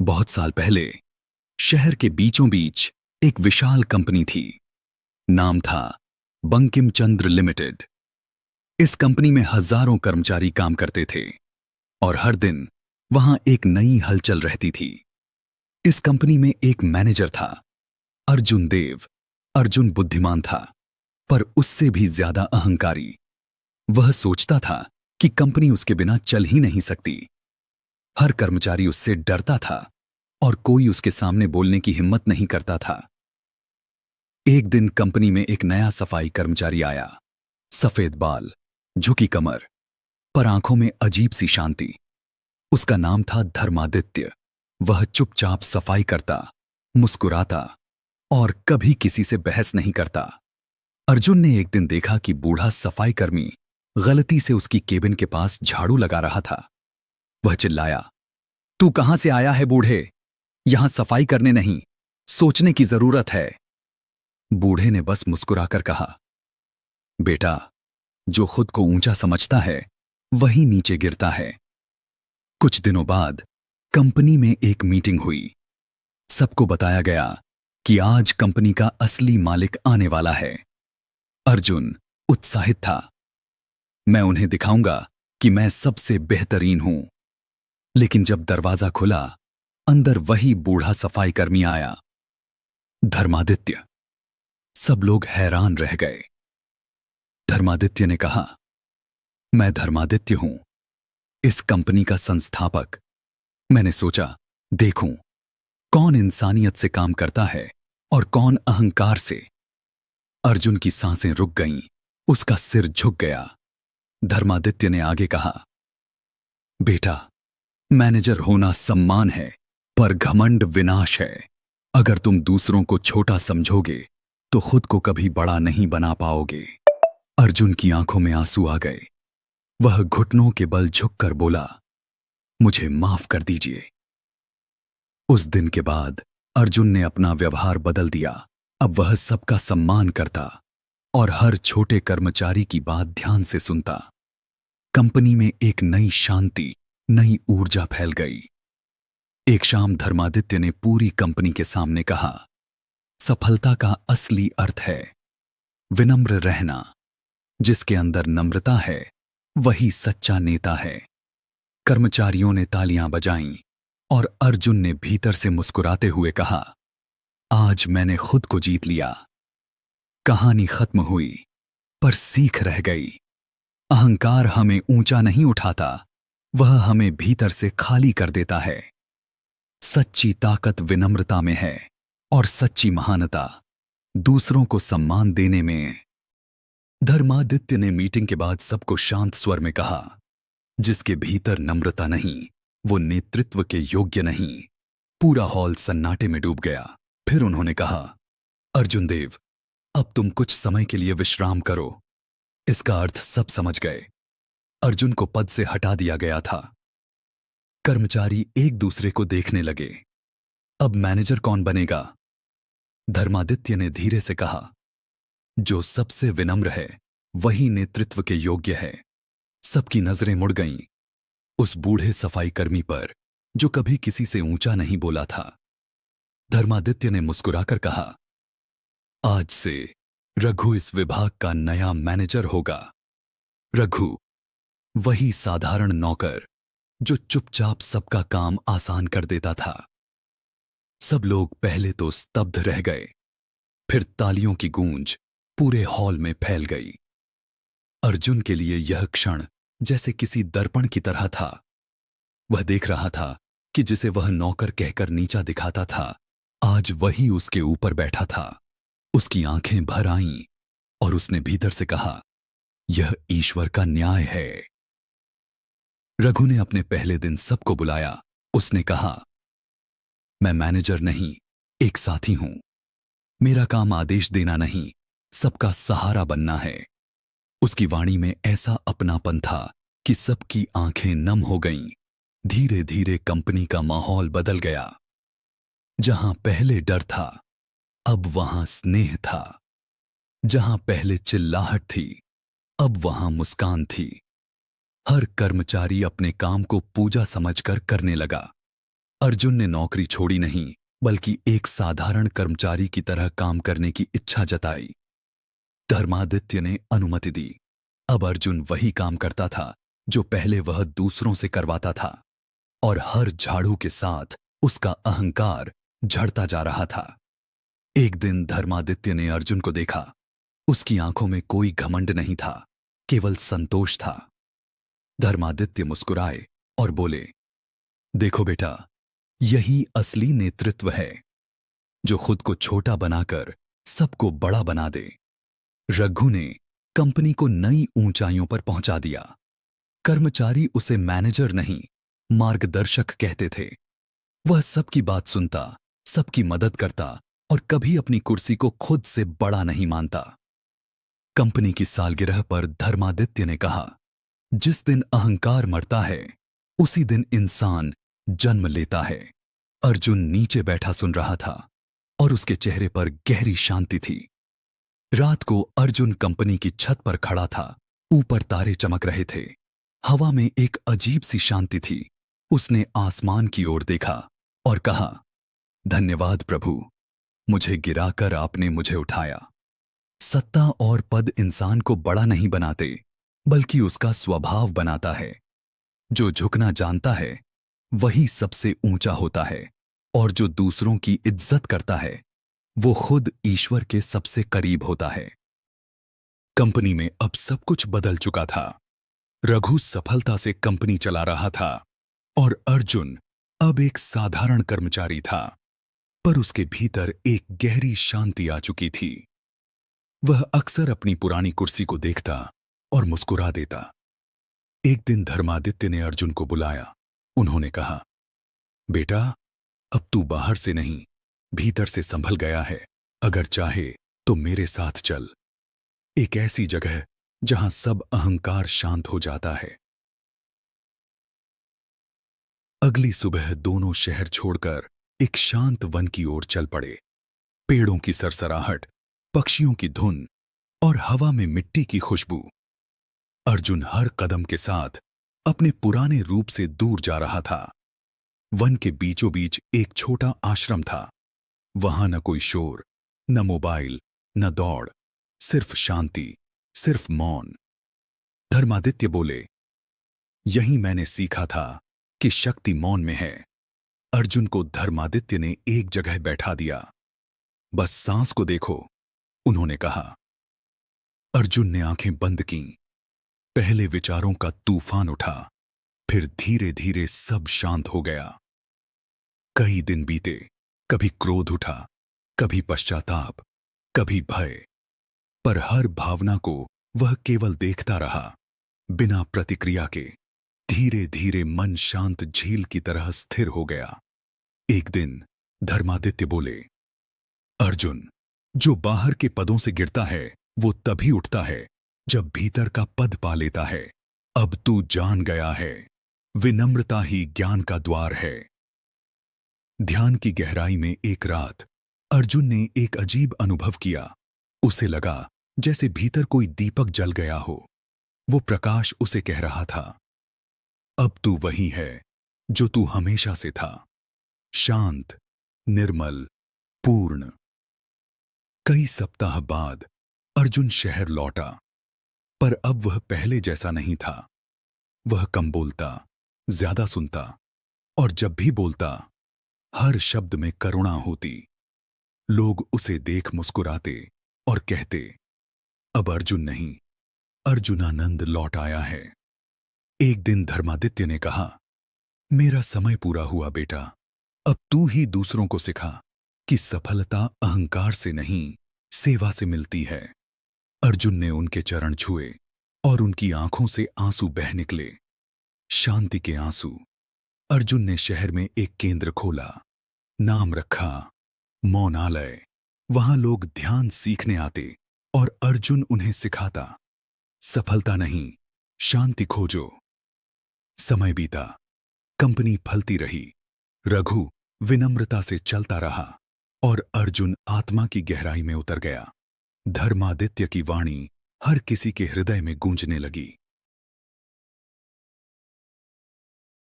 बहुत साल पहले शहर के बीचों बीच एक विशाल कंपनी थी। नाम था बंकिम चंद्र लिमिटेड। इस कंपनी में हजारों कर्मचारी काम करते थे और हर दिन वहां एक नई हलचल रहती थी। इस कंपनी में एक मैनेजर था, अर्जुन देव। अर्जुन बुद्धिमान था, पर उससे भी ज्यादा अहंकारी। वह सोचता था कि कंपनी उसके बिना चल ही नहीं सकती। हर कर्मचारी उससे डरता था और कोई उसके सामने बोलने की हिम्मत नहीं करता था। एक दिन कंपनी में एक नया सफाई कर्मचारी आया। सफेद बाल, झुकी कमर, पर आंखों में अजीब सी शांति। उसका नाम था धर्मादित्य। वह चुपचाप सफाई करता, मुस्कुराता और कभी किसी से बहस नहीं करता। अर्जुन ने एक दिन देखा कि बूढ़ा सफाई कर्मी गलती से उसकी केबिन के पास झाड़ू लगा रहा था। वह चिल्लाया, तू कहां से आया है बूढ़े? यहां सफाई करने नहीं, सोचने की जरूरत है। बूढ़े ने बस मुस्कुराकर कहा, बेटा, जो खुद को ऊंचा समझता है वही नीचे गिरता है। कुछ दिनों बाद कंपनी में एक मीटिंग हुई। सबको बताया गया कि आज कंपनी का असली मालिक आने वाला है। अर्जुन उत्साहित था। मैं उन्हें दिखाऊंगा कि मैं सबसे बेहतरीन हूं। लेकिन जब दरवाजा खुला, अंदर वही बूढ़ा सफाई कर्मी आया, धर्मादित्य। सब लोग हैरान रह गए। धर्मादित्य ने कहा, मैं धर्मादित्य हूं, इस कंपनी का संस्थापक। मैंने सोचा, देखूं कौन इंसानियत से काम करता है और कौन अहंकार से। अर्जुन की सांसें रुक गईं, उसका सिर झुक गया। धर्मादित्य ने आगे कहा, बेटा, मैनेजर होना सम्मान है, पर घमंड विनाश है। अगर तुम दूसरों को छोटा समझोगे तो खुद को कभी बड़ा नहीं बना पाओगे। अर्जुन की आंखों में आंसू आ गए। वह घुटनों के बल झुककर बोला, मुझे माफ कर दीजिए। उस दिन के बाद अर्जुन ने अपना व्यवहार बदल दिया। अब वह सबका सम्मान करता और हर छोटे कर्मचारी की बात ध्यान से सुनता। कंपनी में एक नई शांति, नई ऊर्जा फैल गई। एक शाम धर्मादित्य ने पूरी कंपनी के सामने कहा, सफलता का असली अर्थ है विनम्र रहना। जिसके अंदर नम्रता है वही सच्चा नेता है। कर्मचारियों ने तालियां बजाईं और अर्जुन ने भीतर से मुस्कुराते हुए कहा, आज मैंने खुद को जीत लिया। कहानी खत्म हुई, पर सीख रह गई। अहंकार हमें ऊंचा नहीं उठाता, वह हमें भीतर से खाली कर देता है। सच्ची ताकत विनम्रता में है और सच्ची महानता दूसरों को सम्मान देने में। धर्मादित्य ने मीटिंग के बाद सबको शांत स्वर में कहा, जिसके भीतर नम्रता नहीं वो नेतृत्व के योग्य नहीं। पूरा हॉल सन्नाटे में डूब गया। फिर उन्होंने कहा, अर्जुन देव, अब तुम कुछ समय के लिए विश्राम करो। इसका अर्थ सब समझ गए। अर्जुन को पद से हटा दिया गया था। कर्मचारी एक दूसरे को देखने लगे। अब मैनेजर कौन बनेगा? धर्मादित्य ने धीरे से कहा, जो सबसे विनम्र है वही नेतृत्व के योग्य है। सबकी नजरें मुड़ गईं उस बूढ़े सफाई कर्मी पर जो कभी किसी से ऊंचा नहीं बोला था। धर्मादित्य ने मुस्कुराकर कहा, आज से रघु इस विभाग का नया मैनेजर होगा। रघु, वही साधारण नौकर जो चुपचाप सबका काम आसान कर देता था। सब लोग पहले तो स्तब्ध रह गए, फिर तालियों की गूंज पूरे हॉल में फैल गई। अर्जुन के लिए यह क्षण जैसे किसी दर्पण की तरह था। वह देख रहा था कि जिसे वह नौकर कहकर नीचा दिखाता था, आज वही उसके ऊपर बैठा था। उसकी आंखें भर आईं और उसने भीतर से कहा, यह ईश्वर का न्याय है। रघु ने अपने पहले दिन सबको बुलाया। उसने कहा, मैं मैनेजर नहीं, एक साथी हूं। मेरा काम आदेश देना नहीं, सबका सहारा बनना है। उसकी वाणी में ऐसा अपनापन था कि सबकी आंखें नम हो गईं। धीरे धीरे कंपनी का माहौल बदल गया। जहां पहले डर था, अब वहां स्नेह था। जहां पहले चिल्लाहट थी, अब वहां मुस्कान थी। हर कर्मचारी अपने काम को पूजा समझकर करने लगा। अर्जुन ने नौकरी छोड़ी नहीं, बल्कि एक साधारण कर्मचारी की तरह काम करने की इच्छा जताई। धर्मादित्य ने अनुमति दी। अब अर्जुन वही काम करता था जो पहले वह दूसरों से करवाता था, और हर झाड़ू के साथ उसका अहंकार झड़ता जा रहा था। एक दिन धर्मादित्य ने अर्जुन को देखा। उसकी आंखों में कोई घमंड नहीं था, केवल संतोष था। धर्मादित्य मुस्कुराए और बोले, देखो बेटा, यही असली नेतृत्व है, जो खुद को छोटा बनाकर सबको बड़ा बना दे। रघु ने कंपनी को नई ऊंचाइयों पर पहुंचा दिया। कर्मचारी उसे मैनेजर नहीं, मार्गदर्शक कहते थे। वह सबकी बात सुनता, सबकी मदद करता और कभी अपनी कुर्सी को खुद से बड़ा नहीं मानता। कंपनी की सालगिरह पर धर्मादित्य ने कहा, जिस दिन अहंकार मरता है, उसी दिन इंसान जन्म लेता है। अर्जुन नीचे बैठा सुन रहा था और उसके चेहरे पर गहरी शांति थी। रात को अर्जुन कंपनी की छत पर खड़ा था। ऊपर तारे चमक रहे थे। हवा में एक अजीब सी शांति थी। उसने आसमान की ओर देखा और कहा, धन्यवाद प्रभु, मुझे गिराकर आपने मुझे उठाया। सत्ता और पद इंसान को बड़ा नहीं बनाते, बल्कि उसका स्वभाव बनाता है। जो झुकना जानता है वही सबसे ऊंचा होता है, और जो दूसरों की इज्जत करता है वो खुद ईश्वर के सबसे करीब होता है। कंपनी में अब सब कुछ बदल चुका था। रघु सफलता से कंपनी चला रहा था और अर्जुन अब एक साधारण कर्मचारी था, पर उसके भीतर एक गहरी शांति आ चुकी थी। वह अक्सर अपनी पुरानी कुर्सी को देखता और मुस्कुरा देता। एक दिन धर्मादित्य ने अर्जुन को बुलाया। उन्होंने कहा, बेटा, अब तू बाहर से नहीं, भीतर से संभल गया है। अगर चाहे तो मेरे साथ चल, एक ऐसी जगह जहां सब अहंकार शांत हो जाता है। अगली सुबह दोनों शहर छोड़कर एक शांत वन की ओर चल पड़े। पेड़ों की सरसराहट, पक्षियों की धुन और हवा में मिट्टी की खुशबू। अर्जुन हर कदम के साथ अपने पुराने रूप से दूर जा रहा था। वन के बीचों बीच एक छोटा आश्रम था। वहां न कोई शोर, न मोबाइल, न दौड़, सिर्फ शांति, सिर्फ मौन। धर्मादित्य बोले, यही मैंने सीखा था कि शक्ति मौन में है। अर्जुन को धर्मादित्य ने एक जगह बैठा दिया। बस सांस को देखो, उन्होंने कहा। अर्जुन ने आंखें बंद कीं। पहले विचारों का तूफान उठा, फिर धीरे धीरे सब शांत हो गया। कई दिन बीते, कभी क्रोध उठा, कभी पश्चाताप, कभी भय, पर हर भावना को वह केवल देखता रहा, बिना प्रतिक्रिया के। धीरे धीरे मन शांत झील की तरह स्थिर हो गया। एक दिन धर्मादित्य बोले, अर्जुन, जो बाहर के पदों से गिरता है वो तभी उठता है जब भीतर का पद पा लेता है। अब तू जान गया है, विनम्रता ही ज्ञान का द्वार है। ध्यान की गहराई में एक रात अर्जुन ने एक अजीब अनुभव किया। उसे लगा जैसे भीतर कोई दीपक जल गया हो। वो प्रकाश उसे कह रहा था, अब तू वही है जो तू हमेशा से था, शांत, निर्मल, पूर्ण। कई सप्ताह बाद अर्जुन शहर लौटा, पर अब वह पहले जैसा नहीं था। वह कम बोलता, ज्यादा सुनता, और जब भी बोलता हर शब्द में करुणा होती। लोग उसे देख मुस्कुराते और कहते, अब अर्जुन नहीं, अर्जुनानंद लौट आया है। एक दिन धर्मादित्य ने कहा, मेरा समय पूरा हुआ बेटा, अब तू ही दूसरों को सिखा कि सफलता अहंकार से नहीं, सेवा से मिलती है। अर्जुन ने उनके चरण छुए और उनकी आंखों से आंसू बह निकले, शांति के आंसू। अर्जुन ने शहर में एक केंद्र खोला, नाम रखा मौनालय। वहां लोग ध्यान सीखने आते और अर्जुन उन्हें सिखाता, सफलता नहीं, शांति खोजो। समय बीता, कंपनी फलती रही। रघु विनम्रता से चलता रहा और अर्जुन आत्मा की गहराई में उतर गया। धर्मादित्य की वाणी हर किसी के हृदय में गूंजने लगी।